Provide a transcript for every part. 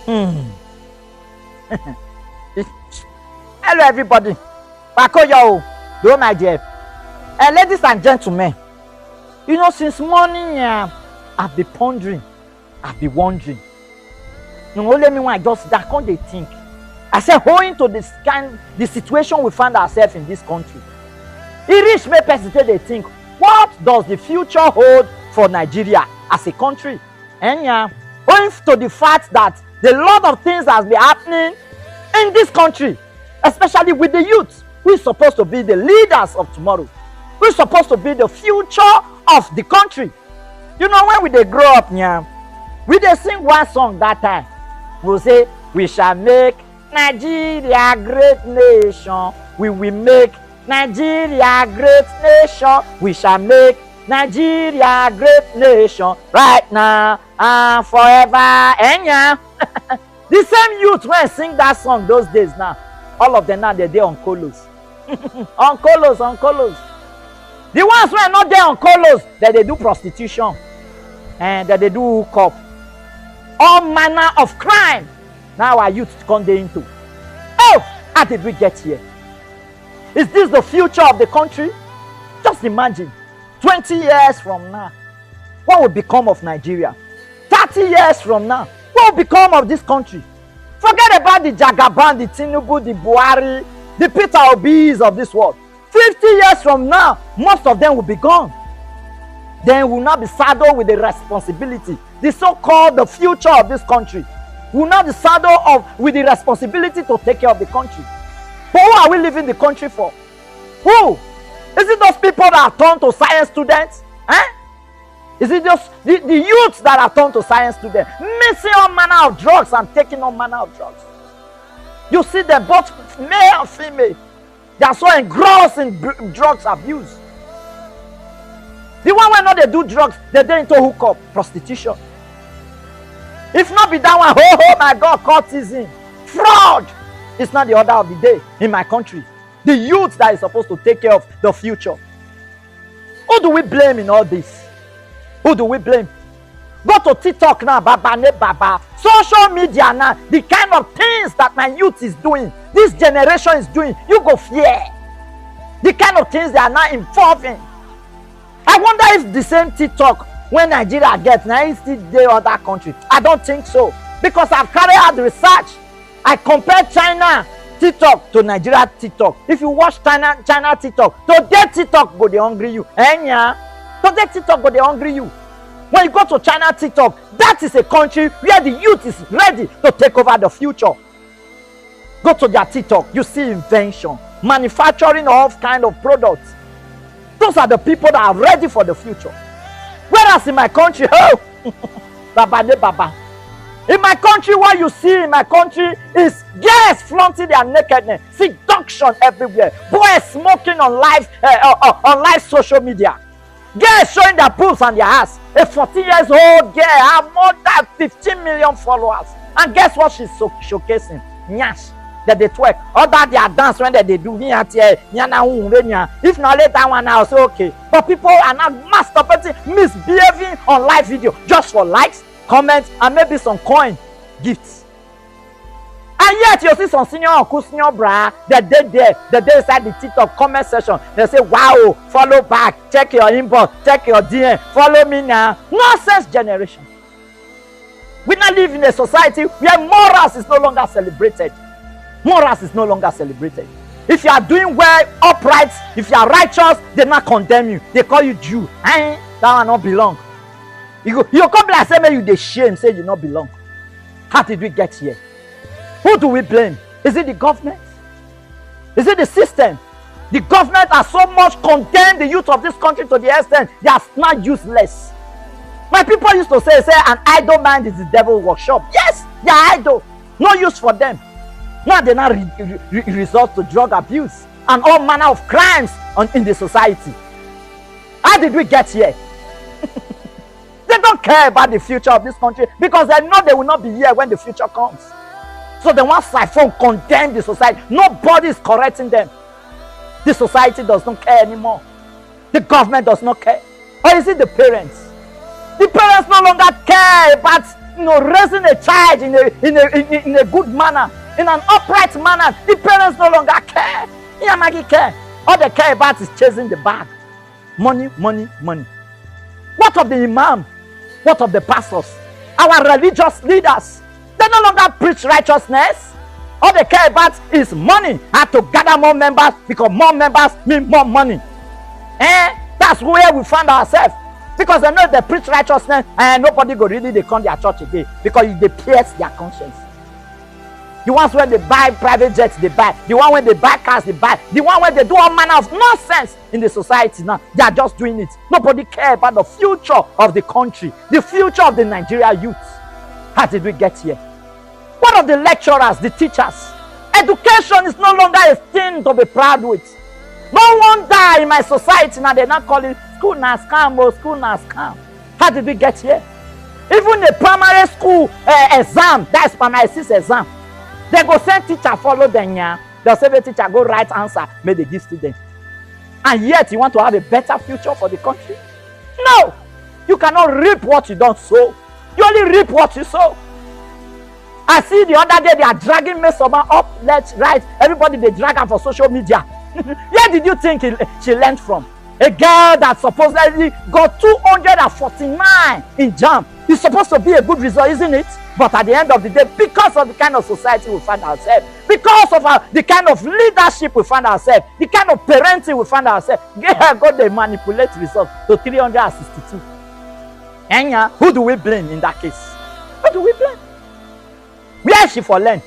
Hmm. Hello, everybody. Bakoyo, do my dear. Ladies and gentlemen, you know, since morning, I've been pondering, I've been wondering. No, let me want just that can't they think. I said, owing to the situation we find ourselves in this country, it reached me person they think, what does the future hold for Nigeria as a country? And owing to the fact that a lot of things has been happening in this country, especially with the youth, who is supposed to be the leaders of tomorrow, who is supposed to be the future of the country. You know, when we grow up, we dey sing one song that time. We'll say, we shall make Nigeria great nation. We will make Nigeria great nation. We shall make Nigeria great nation right now and forever. And the same youth when sing that song those days now, all of them now they're on colos. On colos. The ones who are not there on colos, that they do prostitution and that they do hookup. All manner of crime. Now our youth come there into. Oh, how did we get here? Is this the future of the country? Just imagine, 20 years from now, what will become of Nigeria? 30 years from now, what will become of this country? Forget about the Jagaban, the Tinubu, the Buhari, the Peter Obis of this world. 50 years from now, most of them will be gone. Then will not be saddled with the responsibility, the so-called the future of this country. Will not be saddled with the responsibility to take care of the country. But who are we leaving the country for? Who? Is it those people that are turned to science students? Is it just the youths that are turned to science students, mixing all manner of drugs and taking all manner of drugs? You see them, both male and female. They are so engrossed in drugs abuse. The one when not they do drugs, they into hookup, prostitution. If not be that one, oh my God, cultism, fraud. It's not the order of the day in my country. The youth that is supposed to take care of the future. Who do we blame in all this? Who do we blame? Go to TikTok now, baba. Social media now, the kind of things that my youth is doing, this generation is doing, you go fear. The kind of things they are now involving. I wonder if the same TikTok when Nigeria gets, now it's still the other country. I don't think so. Because I've carried out the research. I compared China TikTok to Nigeria TikTok. If you watch China TikTok, today TikTok go they hungry you. Today TikTok go they hungry you. When you go to China TikTok, that is a country where the youth is ready to take over the future. Go to their TikTok, you see invention, manufacturing of kind of products. Those are the people that are ready for the future. Whereas in my country, oh, baba. In my country, what you see in my country is girls flaunting their nakedness, seduction everywhere, boys smoking on live social media, girls showing their boobs and their ass. A 14-year-old girl has more than 15 million followers, and guess what she's showcasing? Nyash. That they twerk. Other their dance when they do if not later one I say okay. But people are not masturbating, misbehaving on live video just for likes, comments, and maybe some coin gifts. And yet you see some senior uncle, senior bra, that they inside the TikTok comment section. They say, wow, follow back, check your inbox, check your DM, follow me now. Nonsense generation. We now live in a society where morals is no longer celebrated. Morals is no longer celebrated. If you are doing well, upright, if you are righteous, they not condemn you. They call you Jew. That one not belong. You come like say, man, you the shame, say you not belong. How did we get here? Who do we blame? Is it the government? Is it the system? The government has so much condemned the youth of this country to the extent they are not useless. My people used to say an idle mind is the devil's workshop. Yes, they are idle. No use for them. Now they now resort to drug abuse and all manner of crimes in the society. How did we get here? They don't care about the future of this country because they know they will not be here when the future comes. So they want siphon condemn the society. Nobody is correcting them. The society does not care anymore. The government does not care. Or is it the parents? The parents no longer care about raising a child in a good manner, in an upright manner. The parents no longer care. Yamagi care. All they care about is chasing the bag. Money, money, money. What of the imam? What of the pastors? Our religious leaders? They no longer preach righteousness. All they care about is money. How to gather more members, because more members mean more money. That's where we find ourselves. Because they know they preach righteousness and nobody go really they come their church again, because they pierce their conscience. The ones where they buy private jets, they buy. The one where they buy cars, they buy. The one where they do all manner of nonsense in the society now. They are just doing it. Nobody cares about the future of the country, the future of the Nigeria youth. How did we get here? What of the lecturers, the teachers? Education is no longer a thing to be proud with. No wonder in my society now they're not calling school na scam or school na scam. How did we get here? Even the primary school exam, that's primary 6 exam, they go send teacher follow them here. They'll say the teacher go write answer, may they give students. And yet you want to have a better future for the country? No! You cannot reap what you don't sow. You only reap what you sow. I see the other day they are dragging Mesoma up, left, right. Everybody they drag her for social media. Where did you think she learned from? A girl that supposedly got 249 in JAMB. It's supposed to be a good result, isn't it? But at the end of the day, because of the kind of society we find ourselves, because of the kind of leadership we find ourselves, the kind of parenting we find ourselves, God, they manipulate results to 362. And who do we blame in that case? Who do we blame? Where is she for learn?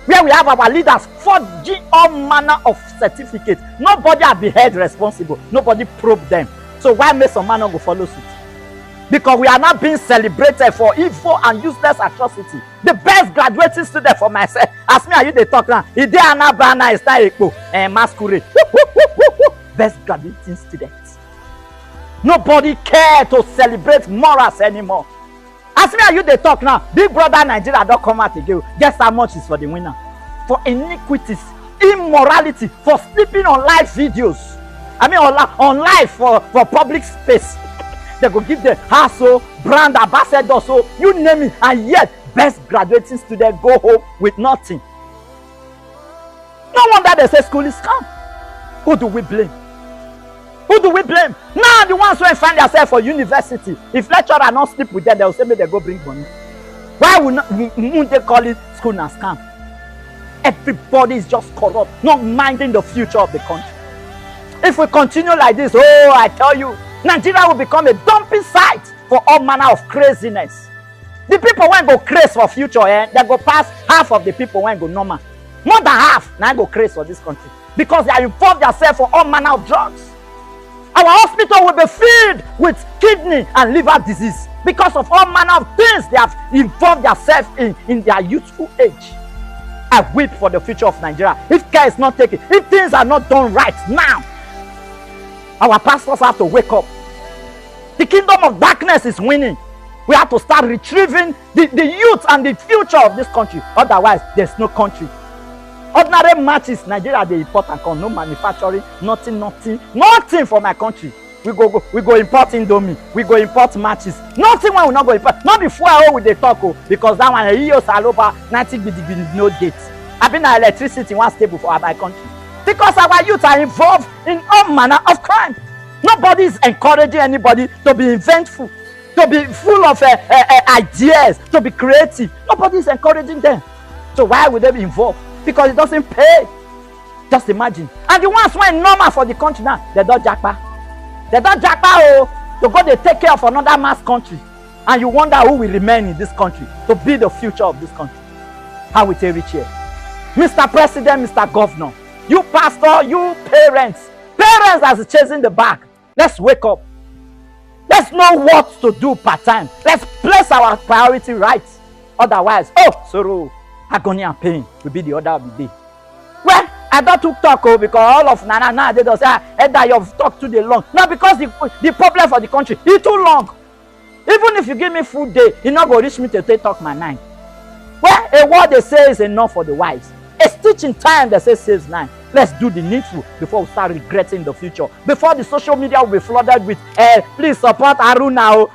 Where we have our leaders forging all manner of certificates. Nobody has been held responsible. Nobody probed them. So why make some man not go follow suit? Because we are not being celebrated for evil and useless atrocity. The best graduating student for myself. Ask me, are you the talk now? Is there an banner? Is that a masquerade? Best graduating students. Nobody cares to celebrate morals anymore. Ask me, are you the talk now? Big Brother Nigeria don't come out again. Guess how much is for the winner? For iniquities, immorality, for sleeping on live videos. I mean on live for public space. They go give the hustle, brand ambassador, so you name it, and yet best graduating student go home with nothing. No wonder they say school is scam. Who do we blame? Who do we blame? Now the ones who find themselves for university. If lecturer not sleep with them, they will say maybe they go bring money. Why wouldn't they call it school and scam? Everybody is just corrupt, not minding the future of the country. If we continue like this, oh, I tell you, Nigeria will become a dumping site for all manner of craziness. The people won't go crazy for future, they go pass half of the people won't go normal. More than half now go crazy for this country. Because they are involved themselves for all manner of drugs. Our hospital will be filled with kidney and liver disease because of all manner of things they have involved themselves in their youthful age. I weep for the future of Nigeria. If care is not taken, if things are not done right now, our pastors have to wake up. The kingdom of darkness is winning. We have to start retrieving the youth and the future of this country. Otherwise, there's no country. Ordinary matches, Nigeria they import and come. No manufacturing, nothing for my country. We go import Indomie. We go import matches. Nothing when we not go import. Not before with the talk, because that one years all over 90 BDB no date. I've been electricity one stable for my country. Because our youth are involved in all manner of crime. Nobody is encouraging anybody to be inventful, to be full of ideas, to be creative. Nobody is encouraging them. So why would they be involved? Because it doesn't pay. Just imagine. And the ones who are normal for the country now, they don't jackpot. They don't jackpot to go they take care of another mass country. And you wonder who will remain in this country to be the future of this country. How will they reach here? Mr. President, Mr. Governor, you pastor, you parents that is chasing the bag. Let's wake up. Let's know what to do part-time. Let's place our priority right. Otherwise, sorrow, agony and pain will be the order of the day. Well, I don't talk because all of Nana they don't say that you've talked too long. Now because the problem for the country is too long. Even if you give me full day, it's not going to reach me to talk my mind. Well, a word they say is enough for the wise. A stitch in time they say saves 9. Let's do the needful before we start regretting the future. Before the social media will be flooded with, please support Haruna.